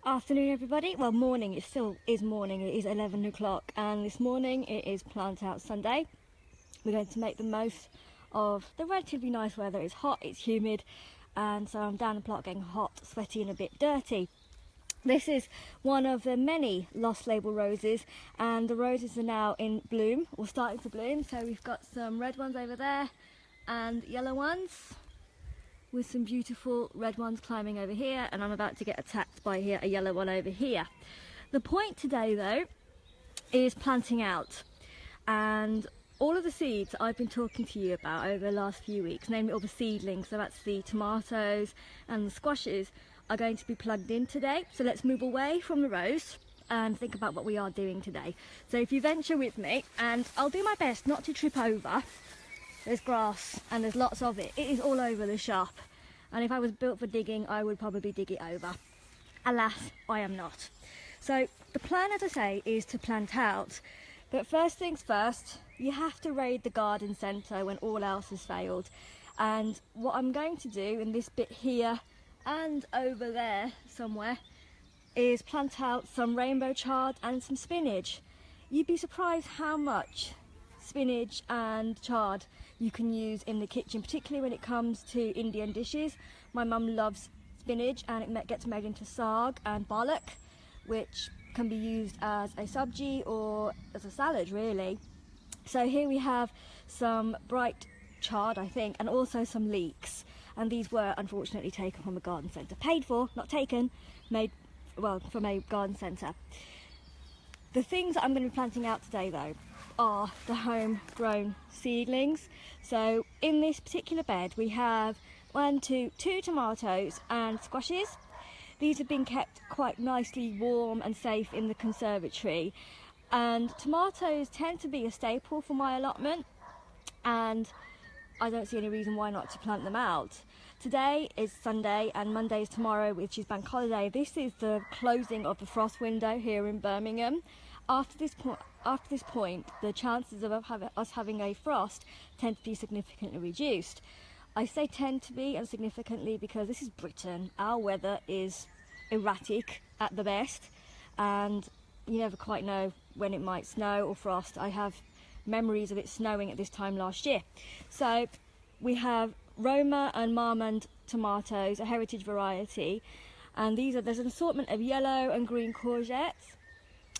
Afternoon everybody, well morning, it still is morning, it is 11 o'clock and this morning it is Plant Out Sunday. We're going to make the most of the relatively nice weather. It's hot, it's humid, and so I'm down the plot getting hot, sweaty and a bit dirty. This is one of the many lost label roses, and the roses are now in bloom, or starting to bloom. So we've got some red ones over there and yellow ones, with some beautiful red ones climbing over here, and I'm about to get attacked by a yellow one over here. The point today though is planting out, and all of the seeds I've been talking to you about over the last few weeks, namely all the seedlings, so that's the tomatoes and the squashes, are going to be plugged in today. So let's move away from the rose and think about what we are doing today. So if you venture with me, and I'll do my best not to trip over. There's grass and there's lots of it. It is all over the shop. And if I was built for digging, I would probably dig it over. Alas, I am not. So the plan, as I say, is to plant out. But first things first, you have to raid the garden centre when all else has failed. And what I'm going to do in this bit here and over there somewhere is plant out some rainbow chard and some spinach. You'd be surprised how much spinach and chard you can use in the kitchen, particularly when it comes to Indian dishes. My mum loves spinach, and it gets made into saag and palak, which can be used as a sabji or as a salad really. So here we have some bright chard, I think, and also some leeks, and these were unfortunately taken from a garden centre. Paid for, not taken, made, well, from a garden centre. The things that I'm going to be planting out today though are the homegrown seedlings. So in this particular bed we have two tomatoes and squashes. These have been kept quite nicely warm and safe in the conservatory, and tomatoes tend to be a staple for my allotment, and I don't see any reason why not to plant them out. Today is Sunday and Monday is tomorrow, which is bank holiday. This is the closing of the frost window here in Birmingham. After this point, the chances of us having a frost tend to be significantly reduced. I say tend to be and significantly because this is Britain. Our weather is erratic at the best, and you never quite know when it might snow or frost. I have memories of it snowing at this time last year. So we have Roma and Marmont tomatoes, a heritage variety, and there's an assortment of yellow and green courgettes,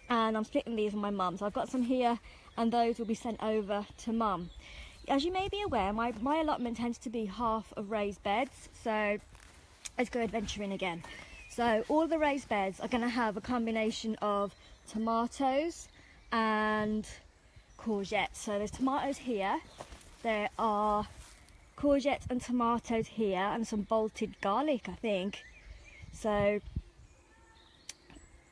and I'm splitting these with my mum. So I've got some here, and those will be sent over to mum. As you may be aware, my allotment tends to be half of raised beds, so let's go adventuring again. So all the raised beds are going to have a combination of tomatoes and courgettes. So there's tomatoes here, there are courgettes and tomatoes here, and some bolted garlic, I think. So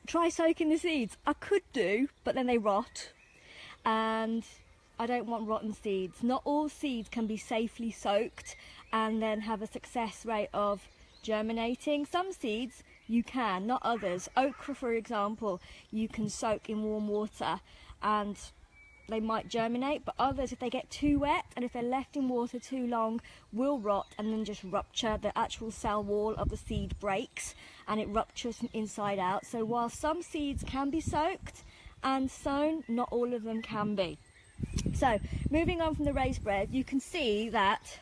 try soaking the seeds. I could do, but then they rot, and I don't want rotten seeds. Not all seeds can be safely soaked and then have a success rate of germinating. Some seeds you can, not others. Okra, for example, you can soak in warm water and they might germinate, but others, if they get too wet and if they're left in water too long, will rot and then just rupture. The actual cell wall of the seed breaks and it ruptures from inside out. So while some seeds can be soaked and sown, not all of them can be. So moving on from the raised bed, you can see that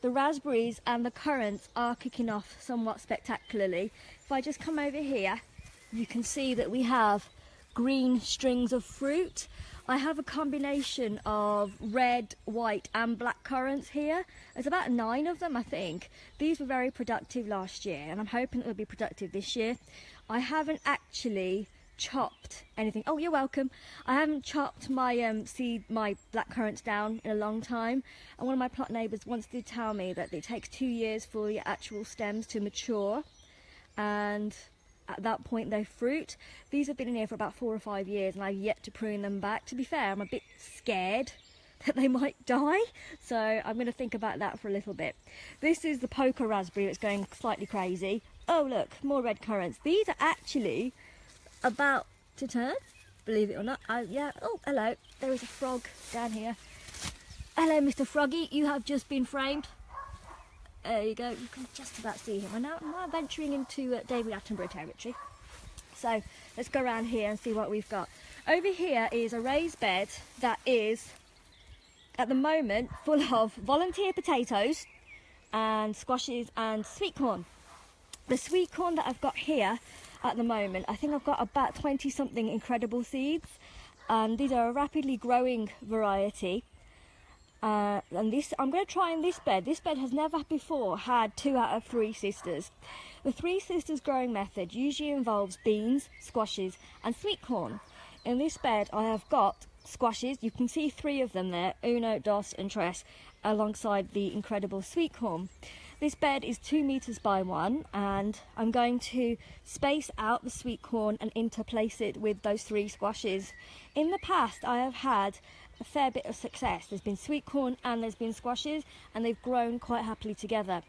the raspberries and the currants are kicking off somewhat spectacularly. If I just come over here, you can see that we have green strings of fruit. I have a combination of red, white and black currants here. There's about 9 of them, I think. These were very productive last year, and I'm hoping it will be productive this year. I haven't actually chopped anything. Oh, you're welcome. I haven't chopped my my black currants down in a long time, and one of my plot neighbours once did tell me that it takes 2 years for the actual stems to mature, and at that point they fruit. These have been in here for about 4 or 5 years and I've yet to prune them back. To be fair, I'm a bit scared that they might die, so I'm going to think about that for a little bit. This is the poker raspberry that's going slightly crazy. Oh look, more red currants. These are actually about to turn, believe it or not. Yeah. Oh, hello, there is a frog down here. Hello, Mr. Froggy, you have just been framed. There you go, you can just about see him. I'm now venturing into David Attenborough territory. So let's go around here and see what we've got. Over here is a raised bed that is at the moment full of volunteer potatoes and squashes and sweet corn. The sweet corn that I've got here at the moment, I think I've got about 20 something incredible seeds. These are a rapidly growing variety. And this, I'm going to try in this bed. This bed has never before had 2 out of 3 sisters. The 3 sisters growing method usually involves beans, squashes and sweet corn. In this bed I have got squashes, you can see 3 of them there, uno, dos and tres, alongside the incredible sweet corn. This bed is 2 meters by 1, and I'm going to space out the sweet corn and interplace it with those 3 squashes. In the past I have had a fair bit of success. There's been sweet corn and there's been squashes, and they've grown quite happily together.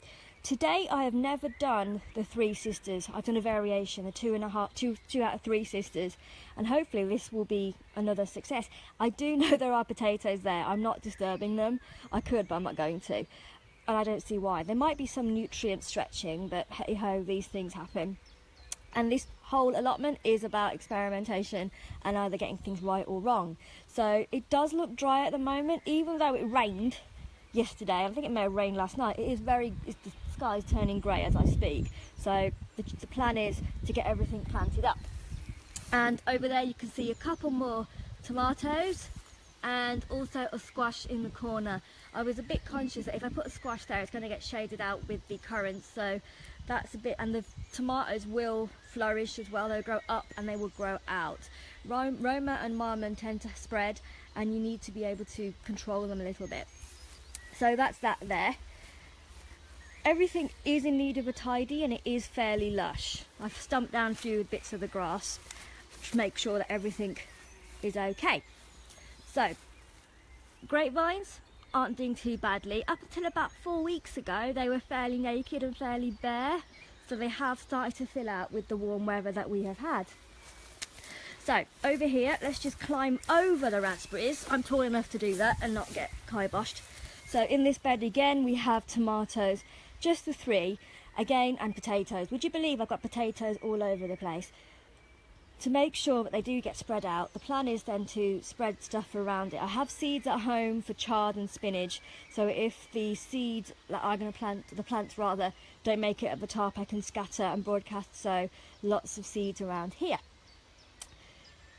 Today I have never done the 3 sisters. I've done a variation, the 2 out of 3 sisters, and hopefully this will be another success. I do know there are potatoes there. I'm not disturbing them. I could, but I'm not going to, and I don't see why. There might be some nutrient stretching, but hey ho, these things happen. And this whole allotment is about experimentation and either getting things right or wrong. So it does look dry at the moment, even though it rained yesterday. I think it may have rained last night. The sky's turning grey as I speak. So the plan is to get everything planted up. And over there you can see a couple more tomatoes and also a squash in the corner. I was a bit conscious that if I put a squash there, it's going to get shaded out with the currants. So that's a bit, and the tomatoes will flourish as well. They'll grow up and they will grow out. Roma and Marmon tend to spread, and you need to be able to control them a little bit. So that's that there. Everything is in need of a tidy, and it is fairly lush. I've stumped down a few bits of the grass to make sure that everything is okay. So grapevines aren't doing too badly. Up until about 4 weeks ago they were fairly naked and fairly bare, so they have started to fill out with the warm weather that we have had. So over here, let's just climb over the raspberries. I'm tall enough to do that and not get kiboshed. So in this bed again we have tomatoes, just the 3 again, and potatoes. Would you believe I've got potatoes all over the place? To make sure that they do get spread out, the plan is then to spread stuff around it. I have seeds at home for chard and spinach, so if the seeds that I'm going to plant, the plants rather, don't make it at the top, I can scatter and broadcast so lots of seeds around here.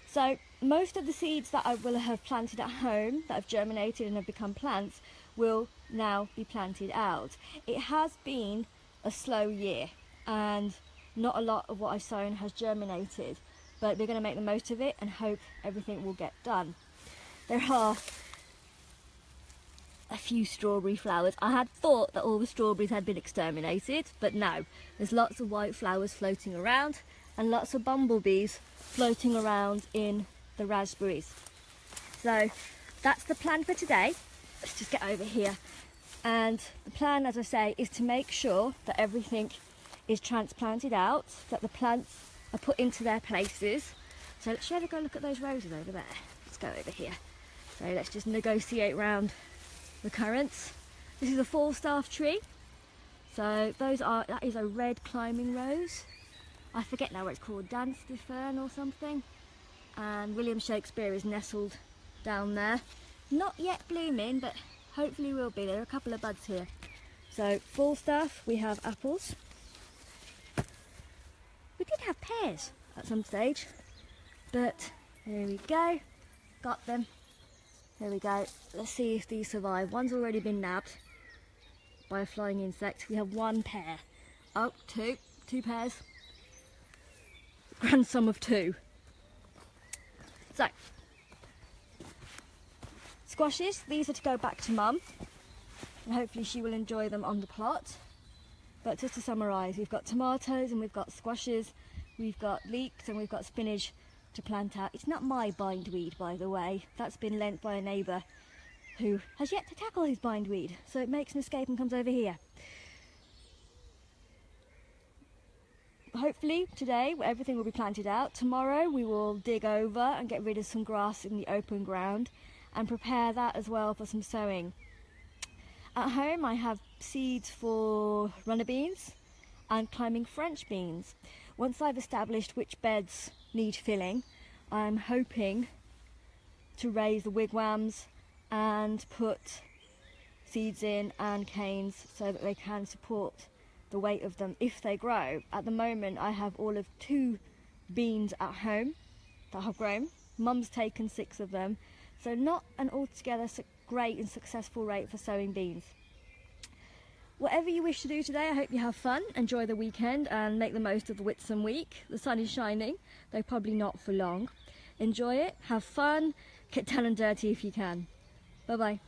So most of the seeds that I will have planted at home that have germinated and have become plants will now be planted out. It has been a slow year and not a lot of what I've sown has germinated, but we're going to make the most of it and hope everything will get done. There are a few strawberry flowers. I had thought that all the strawberries had been exterminated, but no, there's lots of white flowers floating around and lots of bumblebees floating around in the raspberries. So that's the plan for today. Let's just get over here, and the plan, as I say, is to make sure that everything is transplanted out, that the plants are put into their places. So let's have a go look at those roses over there. Let's go over here. So let's just negotiate round the currants. This is a Falstaff tree. So that is a red climbing rose. I forget now what it's called, Dance de Fern or something. And William Shakespeare is nestled down there. Not yet blooming, but hopefully will be. There are a couple of buds here. So Falstaff, we have apples. We did have pears at some stage, but there we go, got them. There we go. Let's see if these survive. One's already been nabbed by a flying insect. We have 1 pear. Oh, 2 pears. Grand sum of 2. So, squashes, these are to go back to Mum, and hopefully she will enjoy them on the plot. But just to summarise, we've got tomatoes and we've got squashes, we've got leeks and we've got spinach to plant out. It's not my bindweed, by the way. That's been lent by a neighbour who has yet to tackle his bindweed, so it makes an escape and comes over here. Hopefully today everything will be planted out. Tomorrow we will dig over and get rid of some grass in the open ground and prepare that as well for some sowing. At home I have seeds for runner beans and climbing French beans. Once I've established which beds need filling, I'm hoping to raise the wigwams and put seeds in and canes so that they can support the weight of them if they grow. At the moment I have all of 2 beans at home that have grown. Mum's taken 6 of them, so not an altogether great and successful rate for sowing beans. Whatever you wish to do today, I hope you have fun, enjoy the weekend and make the most of the Whitsun week. The sun is shining, though probably not for long. Enjoy it, have fun, get down and dirty if you can. Bye bye.